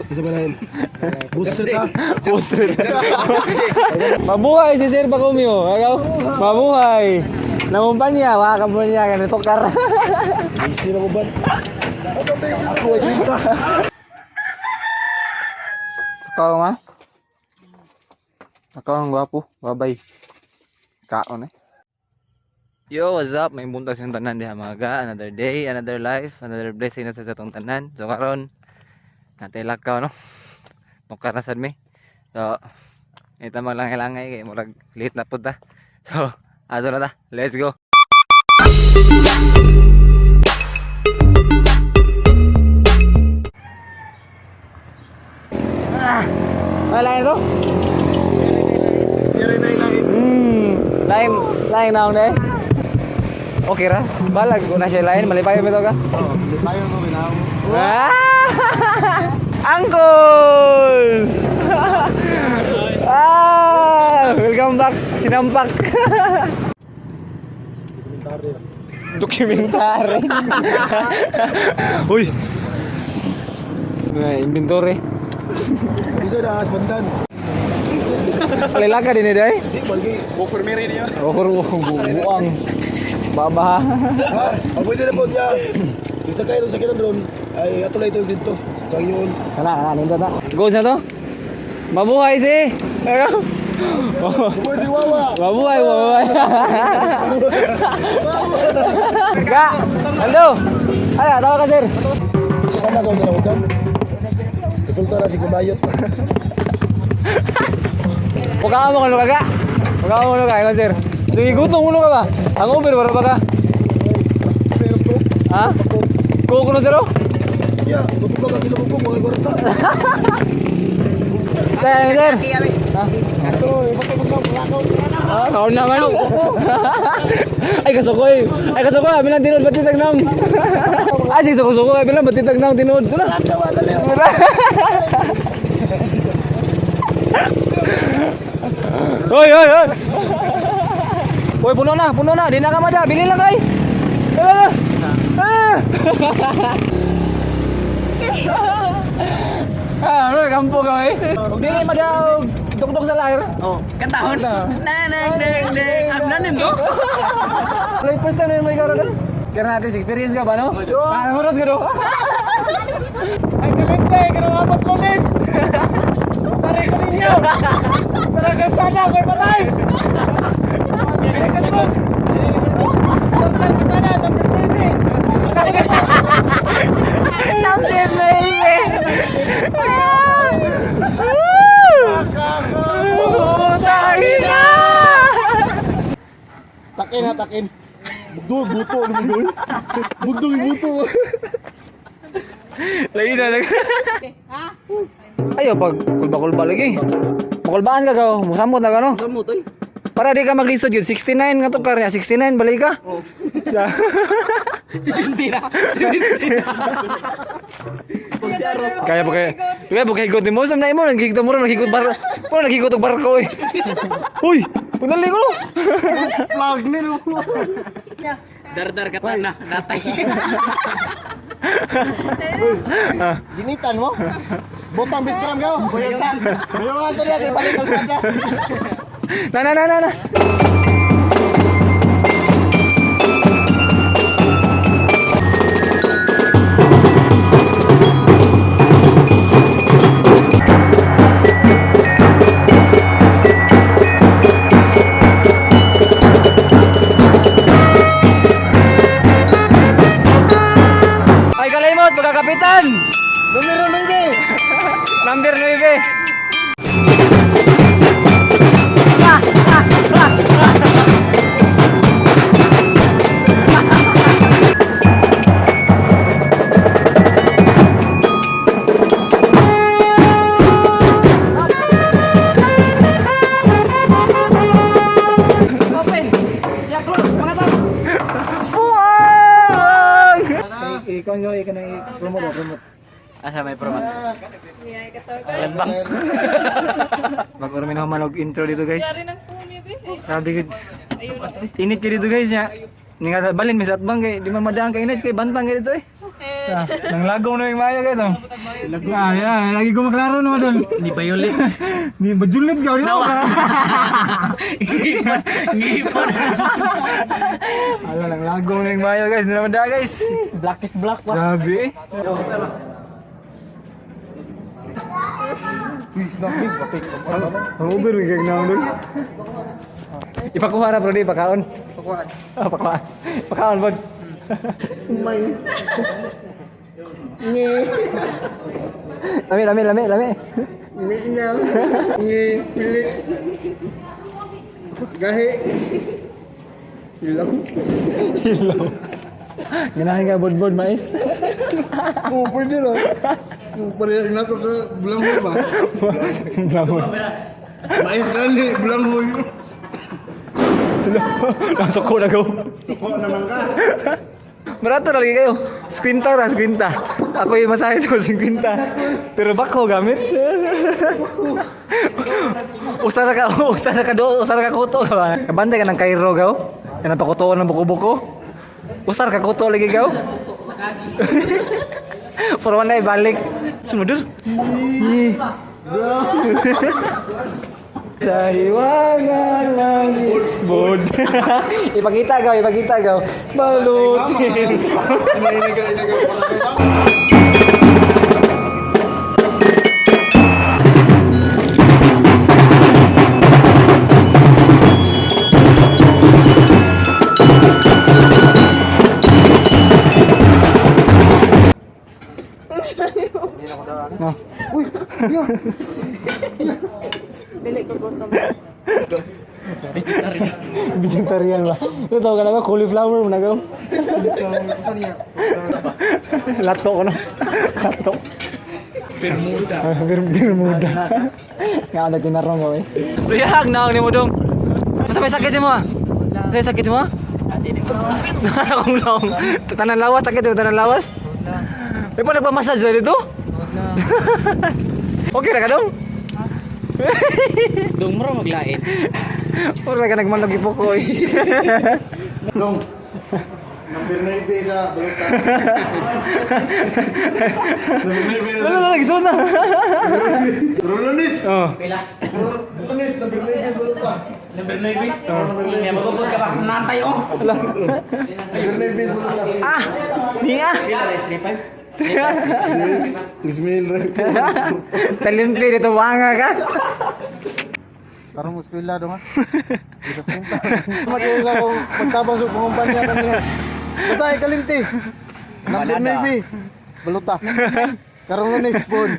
Isa ba lain? Booster ka? Booster. Mabuhay si Sir Bacumio. Ikaw? Mabuhay. Namumpan niya, makakabuhan niya. Ganito kar. Easy na mo ba? Ako ay kita. Ikaw nga? Ikaw ang gwapo. Babay. Kaon eh. Yo, what's up? May buntas yung tanan diha mga. Another day, another life, another blessing na sa atong tanan. So karon natay lakaw no. Mukha na sad mi. So ita maglangay-langay kay murag late na pud ta. So ato na ta. Let's go. Wala ito? Lain na akong okay ra? Balag ko na siya lain, malipayo mo ito ka? Oo, malipayo mo, binaw. Uncle! Welcome back, sinampak. Dokumentary. Uy! Inventory. Isa na, asbandan. Kalilaka din eh, Di, balgi. Offer me rin niya. buang. Baba. Ang pwede na po niya. Isa kayo sa kinang drone, ay atulay ito dito. Ito yun. Kana, nindot na. Go sa to. Mabuhay si. Bumoy si Wawa. Mabuhay. Ga. Hello. Ay, tawa ka sir. Sana ko nila utan. Resulta na si Kumayot. Pagkaan mo ka ga. Pagkaan mo ka sir. Sige, gutong ulo ka ba? Ang Uber, para ba ka? Ha? Kuko na sir, oh? Ya, gusto ka kinabugong mga gwarta. Sir, sir. Ha? Ito, bakit mo Ah, kaon naman. Ay, kasukoy. Bilang tinod, ba't titagnam? Ay, sige, kasukoy. Bilang, ba't titagnam, tinod. Ito na. Hoy! Hoy, puno na. Di na ka mada. Bili lang, ay. Ano, kampo ka, eh. Huwag di na mada. Dukdok sa layar. Oh, kantahon. Neng. Ang nanim do. Like first time na may karoon na. Kaya natin experience ka ba, no? Parang huros ka, no? Ay, kalente, karang apat lunes. Taray ko ninyo. Talagang sana, kay patay. Ay, kalibog. Total kita na, number 20. Number baby! Takin. Bugdog, buto. Ano mo doon? Bugdog, buto. Lagi na. Ayo, pag kulba-kulba lagi. Makulbaan ka ka, musamot na ka, no? Gamot oy. Para di ka maglisod yun. 69 nga to ka rin. 69, balik ka. Oh. Yeah. 70 na. Kaya ba higot ni mo? Sam na imo, naghigot mo rin, naghigot og barko eh. Uy, punali ko no. Lag ni no. Dar ka na. Natay. Ginitan mo? Botang biskram ka. Buyatan. Buyatan to dia, balik ka sa kanya. Na. Ay, kalimot, pagkakapitan! Numero 9. Number 9. Ikaw nyo, ikaw na i-promote. Asa may promo. Lembang. Mag-urmin ako manog intro dito guys. Sabi ko, init ka dito guys ya. Nga balin may satbang kay di man madaan kay init kay bantang kay dito eh. Nang lagong na yung mayo guys. Oh. Yan, lagi ko maklaro naman doon. Ni Violet. Ni bajulit ka rin ako. Ngipon. Ala, nang lagong na yung mayo guys. Naman da guys. Black is black pa. Grabe. Ang uber may kag naon doon. Ipakuha na bro, di pakaon. Pakuan. Pakaon. Pakaon bro. May. Ngi. Lami. Minang. Ngi. Pilit. Gahi. Hilaw. Hilaw. Ganahan ka bod mais. Oo, pwede rin. Parehas na ito ka bulanghoy ba? Lamon. Mais kali, bulanghoy. Nasok ko na go. Tuko naman ka. Barato lagi kayo. Squinta. Ako yung masahe sa 50. Pero bako gamit. Usara ka kuto. Kabantay ka ng Cairo gaw. Yan ang pakutuan ng buko-buko. Usar ka kuto lagi gaw. For one day balik. Sumudur. Sa hiwangan langit bod. Ipakita gaw. Balutin. No. Uy, yo. Dili ko gutom. Vegetarian ba? Ito tawag ka na ba? Cauliflower mo na gaw. Lato ko no. Lato. Bermuda. Nga ada kinarong gaw eh. Riyag na ni mo dong. Masa may sakit mo? May sakit mo? Akong long. Tanan lawas sakit tanan lawas. May pa nagpa-massage dito? Okay na ka dong? Dong mo maglain. Wala ka nagmanog ipukoy. Dong. Number 9 sa balutan. Lagi na. Rolonis. Oh. Pila. Rolonis, number 9 sa balutan. Number 9. Kaya magubod ka ba? Nantay oh. Number 9 sa balutan. Ah, niya. Pila 35. Ismail rin. Talente dito wanga ka. Parang muskwila dong ha. Bisa sinta. Mag-iisa kong magtabang sa kumpanya kanina. Basta ay kalinti. Number 9. Baluta. Karong lunes spoon.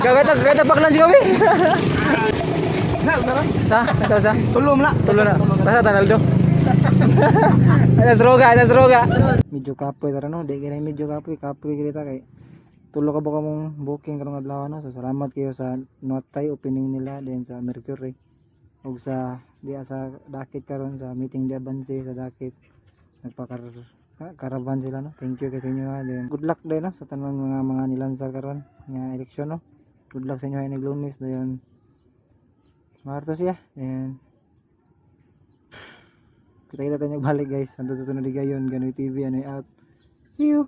Gagata paklan si kami. Sa? Tulom na. Basta Tanaldo. Ada droga. Medyo kapoy tara no, di gani medyo kapoy kita kay tulo ka ba mong booking karong adlaw no. So salamat kayo sa notay opening nila din sa Mercury. Ug sa diya sa Dakit karon sa meeting di Abanse sa Dakit. Nagpa-caravan sila no. Thank you kay sa inyo ha. Then good luck din no sa tanang mga nilansar karon nga eleksyon no. Good luck sa inyo ni Lunes dayon. Martos ya. And kita tayo balik guys. Hanggang sa sunod gayon. Ganoy TV. Ano out. See you.